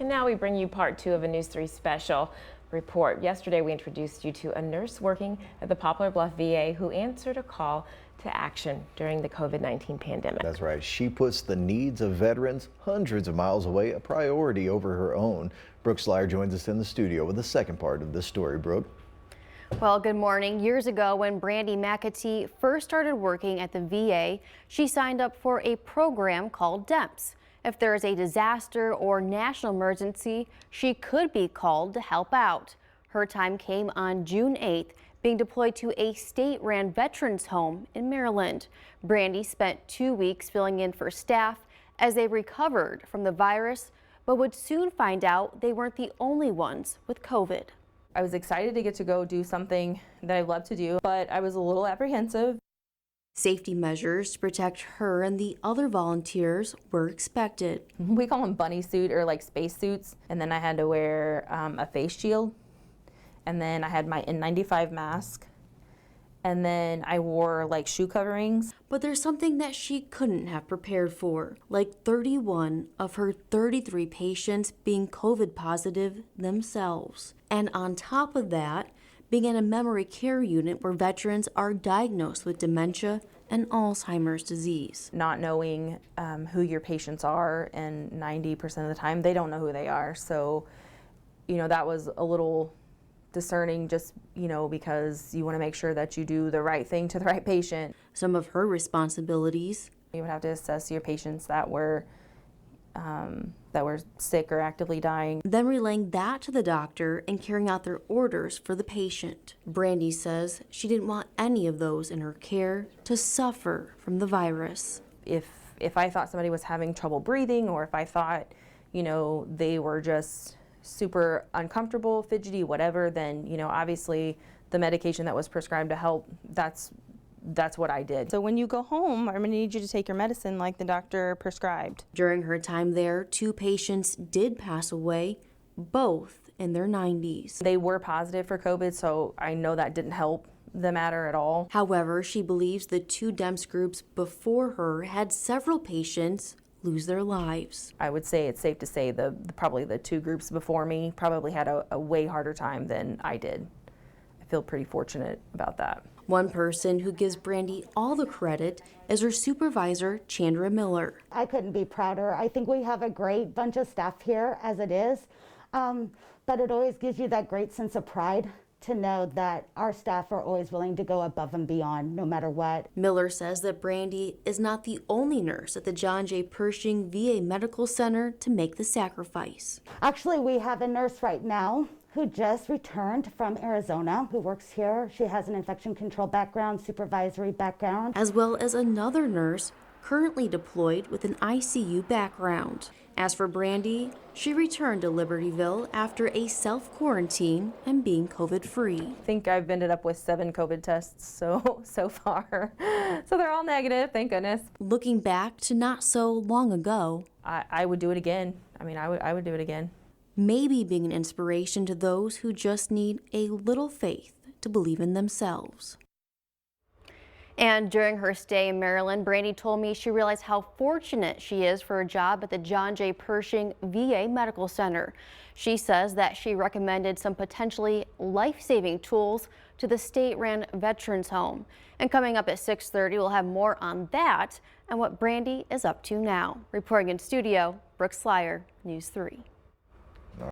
And now we bring you part 2 of a News 3 special report. Yesterday we introduced you to a nurse working at the Poplar Bluff VA who answered a call to action during the COVID-19 pandemic. That's right. She puts the needs of veterans hundreds of miles away a priority over her own. Brooke Slyer joins us in the studio with the second part of this story. Brooke. Well, good morning. Years ago, when Brandy McAtee first started working at the VA, she signed up for a program called DEMPS. If there is a disaster or national emergency, she could be called to help out. Her time came on June 8th, being deployed to a state-run veterans home in Maryland. Brandy spent 2 weeks filling in for staff as they recovered from the virus, but would soon find out they weren't the only ones with COVID. I was excited to get to go do something that I love to do, but I was a little apprehensive. Safety measures to protect her and the other volunteers were expected. We call them bunny suit or like space suits. And then I had to wear a face shield. And then I had my N95 mask. And then I wore like shoe coverings. But there's something that she couldn't have prepared for, like 31 of her 33 patients being COVID positive themselves. And on top of that, being in a memory care unit where veterans are diagnosed with dementia and Alzheimer's disease. Not knowing who your patients are, and 90% of the time they don't know who they are. So, that was a little discerning, just, because you want to make sure that you do the right thing to the right patient. Some of her responsibilities. You would have to assess your patients that were sick or actively dying. Then relaying that to the doctor and carrying out their orders for the patient. Brandy says she didn't want any of those in her care to suffer from the virus. If I thought somebody was having trouble breathing, or if I thought, they were just super uncomfortable, fidgety, whatever, then, obviously the medication that was prescribed to help, that's what I did. So when you go home, I'm gonna need you to take your medicine like the doctor prescribed. During her time there, 2 patients did pass away, both in their 90s. They were positive for COVID, so I know that didn't help the matter at all. However, she believes the 2 DEMPS groups before her had several patients lose their lives. I would say it's safe to say probably the 2 groups before me probably had a way harder time than I did. I feel pretty fortunate about that. One person who gives Brandy all the credit is her supervisor, Chandra Miller. I couldn't be prouder. I think we have a great bunch of staff here as it is, but it always gives you that great sense of pride to know that our staff are always willing to go above and beyond no matter what. Miller says that Brandy is not the only nurse at the John J. Pershing VA Medical Center to make the sacrifice. Actually, we have a nurse right now who just returned from Arizona, who works here. She has an infection control background, supervisory background. As well as another nurse currently deployed with an ICU background. As for Brandy, she returned to Libertyville after a self-quarantine and being COVID-free. I think I've ended up with 7 COVID tests so far. So they're all negative, thank goodness. Looking back to not so long ago, I would do it again. I would do it again. Maybe being an inspiration to those who just need a little faith to believe in themselves. And during her stay in Maryland, Brandy told me she realized how fortunate she is for a job at the John J. Pershing VA Medical Center. She says that she recommended some potentially life-saving tools to the state-run veterans home. And coming up at 6:30, we'll have more on that and what Brandy is up to now. Reporting in studio, Brooke Slyer, News 3.